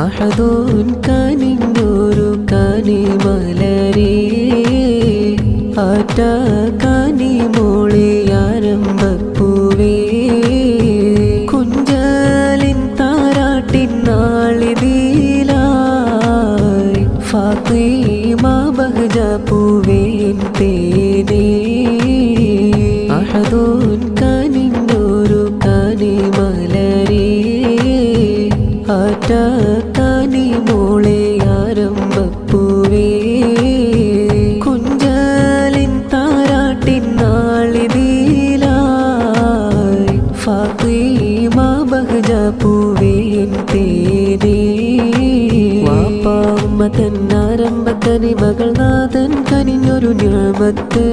അഹദൂൻ കനിഞ്ഞൊരു കനിമലരേ ആറ്റ കനിമോളെ ആരംഭപ്പൂവേ കുഞ്ചലിൻ താരാട്ടിൻ നാളിതീലായി ഫാത്തിമ ബഹജ പൂവേൻ തേനേ അഹദൂൻ കനിഞ്ഞൊരു കനിമലരേ ആറ്റ കനിമോളെ ആരംഭപ്പൂവേ കുഞ്ചലിൻ താരാട്ടിൻ നാളിതീലായി ഫാത്തിമ ബഹജ പൂവേൻ തേനേ വാപ്പാ ഉമ്മ തന്നാരംഭക്കനി മകൾ നാഥൻ കനിഞ്ഞൊരു നിഅമത്ത്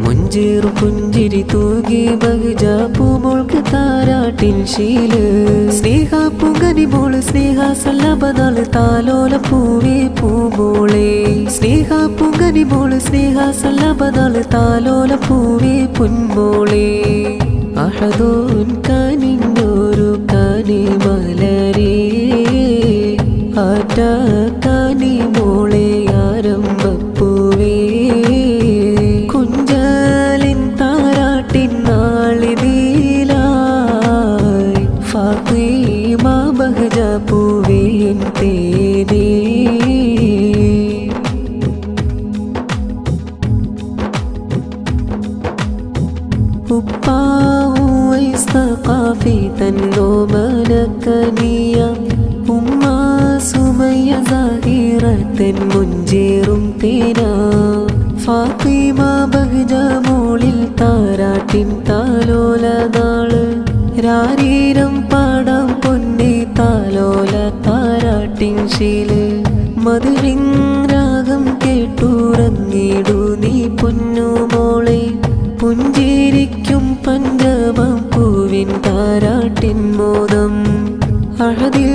മുഞ്ചേറും പുഞ്ചിരി തൂകി ബഹജ പൂമോൾക്ക് താരാട്ടിൻ ശീല് സ്നേഹ പൂങ്കനി മോള് സ്നേഹ സല്ലബനാള് താലോല പൂവേ പൂമോളെ സ്നേഹ പൂങ്കനി മോള് സ്നേഹ സല്ലബനാള് താലോല പൂവേ പൊന്മോളെ അഹദൂൻ കനിഞ്ഞൊരു കനിമലരേ ആറ്റ കനിമോളെ ആരംഭപ്പൂവേ കുഞ്ചലിൻ താരാട്ടിൻ നാളിതീലായി ഫാത്തിമ ബഹജ പൂവേൻ തേനേ ഉപ്പായി തന്നോമനക്കനിയ ഉമ്മ സുമയ്യ സഹീറത്തൻ മുഞ്ചേറും തേന ഫാത്തിമ ബഹജ മോളിൽ താരാട്ടിൻ താലോല നാള് രാരീരം പാടാം പൊന്നെ താലോല താരാട്ടിൻ ശീല് മധുരിൻ രാഗം കേട്ടുറങ്ങിടു നീ പൊന്നു മോളെ പുഞ്ചിരിക്കും പഞ്ചമം പൂവിൻ താരാട്ടിൻ മോദം അഹദിൽ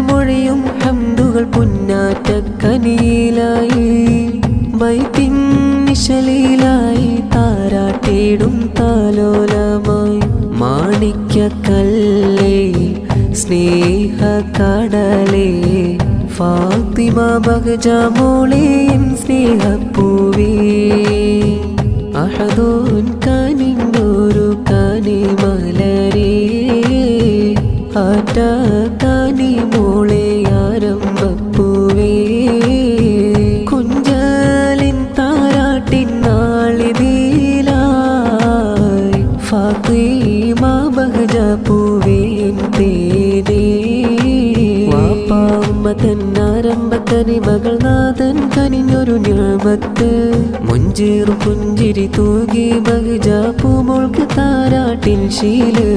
മൊഴിയും ഹംദുകൾ പുന്നാറ്റ കനിയിലായി ബൈത്തിൻ നിശലിലായി താരാട്ടിടും താലോലമായി മാണിക്യക്കല്ലേ സ്നേഹക്കടലേ ഫാത്തിമ ബഹജ മോളെ സ്നേഹപ്പൂവേ അഹദൂൻ കനിഞ്ഞൊരു കനിമലരേ ആറ്റ കനിമോളെ ആരംഭപ്പൂവേ കുഞ്ചലിൻ താരാട്ടിൻ നാളിതീലായി ഫാത്തിമ ബഹജ പൂവേൻ തേനേ വാപ്പാ ഉമ്മ തന്നാരംഭക്കനി മകൾ നാഥൻ കനിഞ്ഞൊരു നിഅമത്ത് മുഞ്ചേറും പുഞ്ചിരി തൂകി ബഹജ പൂമോൾക്ക് താരാട്ടിൻ ശീല്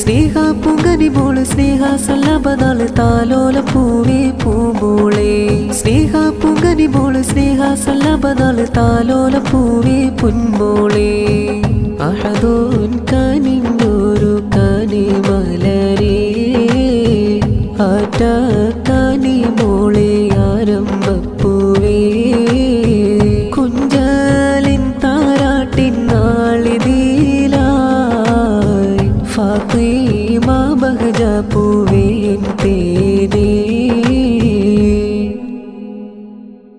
സ്നേഹ പൂങ്കനി മോള് സ്നേഹ സല്ലബനാള് താലോല പൂവേ പൂമോളെ സ്നേഹ പൂങ്കനി മോള് സ്നേഹ സല്ലബനാള് താലോല പൂവേ പൊന്മോളെ അഹദൂൻ